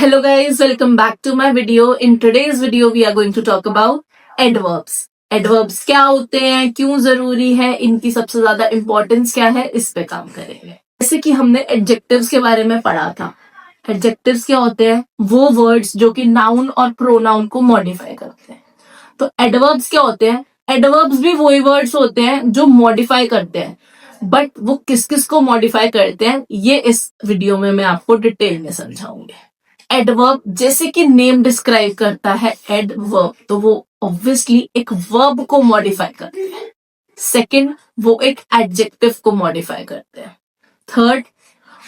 Hello guys, welcome back to my video. In today's video we are going to talk about adverbs. Adverbs क्या होते हैं, क्यों जरूरी है, इनकी सबसे ज्यादा इंपॉर्टेंस क्या है, इस पे काम करेंगे। जैसे कि हमने एडजेक्टिव्स के बारे में पढ़ा था। एडजेक्टिव्स क्या होते हैं? वो वर्ड्स जो कि नाउन और प्रोनाउन को मॉडिफाई करते हैं। तो एडवर्ब्स क्या होते हैं? एडवर्ब्स भी वही वर्ड्स होते हैं जो मॉडिफाई करते हैं, बट वो किस किस को मॉडिफाई करते हैं ये इस वीडियो में मैं आपको डिटेल में समझाऊंगी। एडवर्ब जैसे कि नेम डिस्क्राइब करता है एडवर्ब, तो वो ऑब्वियसली एक वर्ब को मॉडिफाई करते हैं। सेकंड, वो एक एडजेक्टिव को मॉडिफाई करते हैं। थर्ड,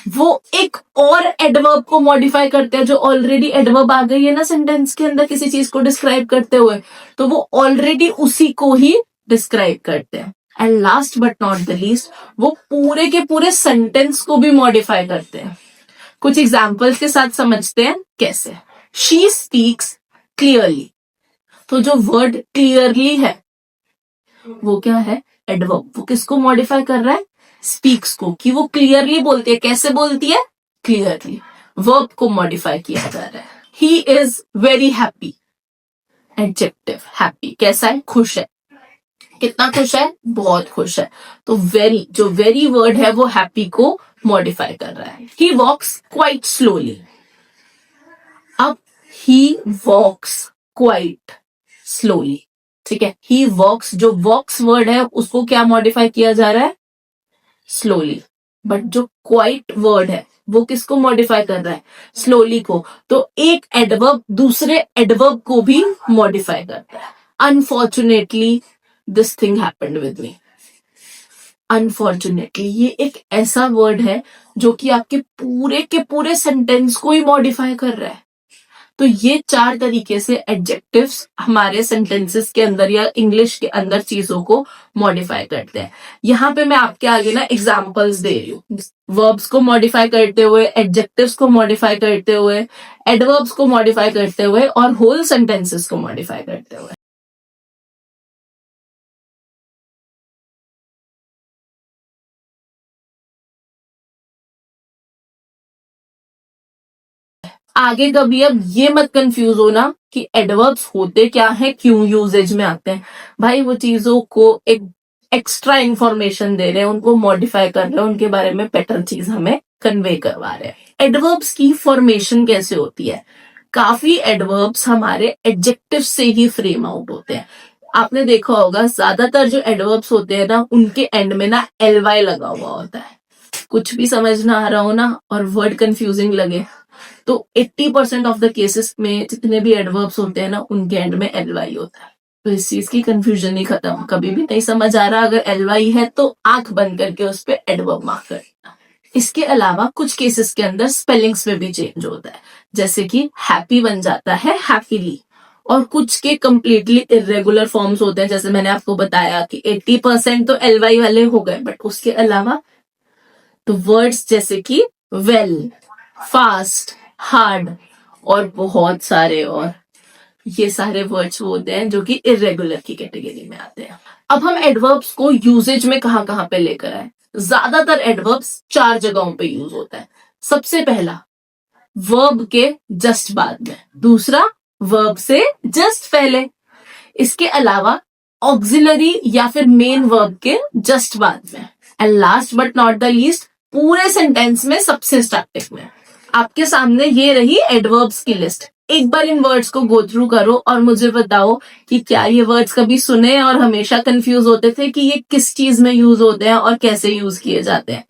वो एक और एडवर्ब को मॉडिफाई करते हैं जो ऑलरेडी एडवर्ब आ गई है ना सेंटेंस के अंदर किसी चीज को डिस्क्राइब करते हुए, तो वो ऑलरेडी उसी को ही डिस्क्राइब करते हैं। And last but not the least, वो पूरे के पूरे सेंटेंस को भी मॉडिफाई करते हैं। कुछ एग्जाम्पल्स के साथ समझते हैं कैसे। शी स्पीक्स क्लियरली, तो जो वर्ड क्लियरली है वो क्या है? एडवर्ब। वो किसको मॉडिफाई कर रहा है? स्पीक्स को, कि वो क्लियरली बोलती है। कैसे बोलती है? क्लियरली। वर्ब को मॉडिफाई किया जा रहा है। He is very happy, adjective. Happy कैसा है? खुश है। कितना खुश है? बहुत खुश है। तो वेरी, जो वेरी वर्ड है वो हैप्पी को मॉडिफाई कर रहा है। ही वॉक्स क्वाइट स्लोली, अब ही वॉक्स क्वाइट स्लोली, ठीक है। ही वॉक्स, जो वॉक्स वर्ड है उसको क्या मॉडिफाई किया जा रहा है? स्लोली। बट जो क्वाइट वर्ड है वो किसको मॉडिफाई कर रहा है? स्लोली को। तो एक एडवर्ब दूसरे एडवर्ब को भी मॉडिफाई करता है। Unfortunately this thing happened with me. Unfortunately ये एक ऐसा वर्ड है जो कि आपके पूरे के पूरे सेंटेंस को ही मॉडिफाई कर रहा है। तो ये चार तरीके से एडजेक्टिव्स हमारे सेंटेंसेस के अंदर या इंग्लिश के अंदर चीजों को मॉडिफाई करते हैं। यहाँ पे मैं आपके आगे ना एग्जांपल्स दे रही हूँ। वर्ब्स को मॉडिफाई करते हुए, एडजेक्टिव्स को मॉडिफाई करते हुए, एडवर्ब्स को मॉडिफाई करते हुए और होल सेंटेंसेस को मॉडिफाई करते हुए। आगे कभी अब ये मत कंफ्यूज होना कि एडवर्ब्स होते क्या है, क्यों यूजेज में आते हैं। भाई वो चीजों को एक एक्स्ट्रा इंफॉर्मेशन दे रहे हैं, उनको मॉडिफाई कर रहे हैं, उनके बारे में बेटर चीज हमें कन्वे करवा रहे हैं। एडवर्ब्स की फॉर्मेशन कैसे होती है? काफी एडवर्ब्स हमारे एडजेक्टिव से ही फ्रेम आउट होते हैं। आपने देखा होगा ज्यादातर जो एडवर्ब्स होते हैं ना, उनके एंड में ना एलवाई लगा हुआ होता है। कुछ भी समझ ना आ रहा हो ना और वर्ड कंफ्यूजिंग लगे, तो 80% ऑफ द केसेस में जितने भी एडवर्ब्स होते हैं ना, उनके एंड में एलवाई होता है। तो इस चीज की कंफ्यूजन ही खत्म। कभी भी नहीं समझ आ रहा, अगर एलवाई है तो आंख बंद करके उस पर एडवर्ब मार्क करना। इसके अलावा कुछ केसेस के अंदर स्पेलिंग्स में भी चेंज होता है, जैसे कि हैप्पी बन जाता है हैप्पीली, और कुछ के कंप्लीटली इरेगुलर फॉर्म्स होते हैं। जैसे मैंने आपको बताया कि 80% तो एलवाई वाले हो गए, बट उसके अलावा तो वर्ड्स जैसे कि वेल, फास्ट, हार्ड और बहुत सारे और, ये सारे वर्ड्स होते हैं जो कि इरेगुलर की कैटेगरी में आते हैं। अब हम एडवर्ब्स को यूजेज में कहां कहां पे लेकर आए। ज्यादातर एडवर्ब्स 4 जगहों पे यूज होता है। सबसे पहला, वर्ब के जस्ट बाद में। दूसरा, वर्ब से जस्ट पहले। इसके अलावा ऑक्सिलरी या फिर मेन वर्ब के जस्ट बाद में। And last but not the least, पूरे सेंटेंस में सबसे स्टार्टिंग में। आपके सामने ये रही एडवर्ब्स की लिस्ट। एक बार इन वर्ड्स को गो थ्रू करो और मुझे बताओ कि क्या ये वर्ड्स कभी सुने और हमेशा कंफ्यूज होते थे कि ये किस चीज में यूज होते हैं और कैसे यूज किए जाते हैं।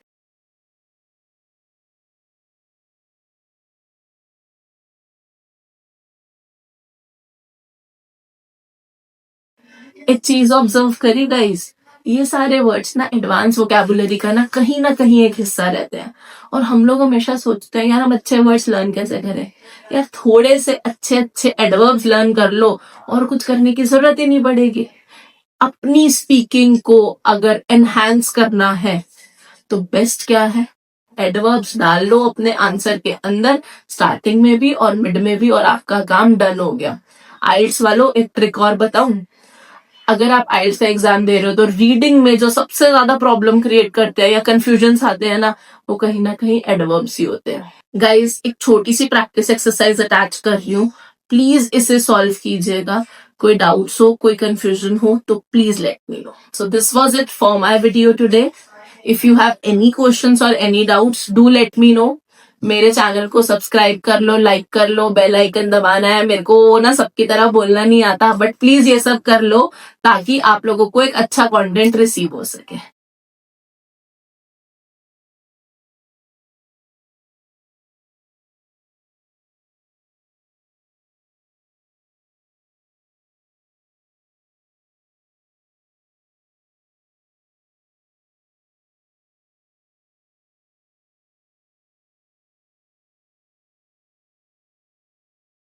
एक चीज ऑब्जर्व करी गाइस, ये सारे वर्ड्स ना एडवांस वोकैबुलरी का ना कहीं एक हिस्सा रहते हैं। और हम लोग हमेशा सोचते हैं यार हम अच्छे वर्ड्स लर्न कैसे करें। यार थोड़े से अच्छे अच्छे एडवर्ब्स लर्न कर लो और कुछ करने की जरूरत ही नहीं पड़ेगी। अपनी स्पीकिंग को अगर एनहांस करना है तो बेस्ट क्या है? एडवर्ब्स डाल लो अपने आंसर के अंदर, स्टार्टिंग में भी और मिड में भी, और आपका काम डन हो गया। आइल्स वालों एक ट्रिक और बताऊं। अगर आप आइल्स का एग्जाम दे रहे हो तो रीडिंग में जो सबसे ज्यादा प्रॉब्लम क्रिएट करते हैं या कंफ्यूजन आते हैं ना, वो कहीं ना कहीं एडवर्ब्स ही होते हैं। गाइस एक छोटी सी प्रैक्टिस एक्सरसाइज अटैच कर रही हूँ, प्लीज इसे सॉल्व कीजिएगा. कोई डाउट्स हो, कोई कंफ्यूजन हो तो please let me know. So this was it for my video today. If you have any questions और any doubts do let me know. मेरे चैनल को सब्सक्राइब कर लो, लाइक कर लो, बेल आइकन दबाना है. मेरे को ना सबकी तरह बोलना नहीं आता, बट प्लीज ये सब कर लो ताकि आप लोगों को एक अच्छा कंटेंट रिसीव हो सके.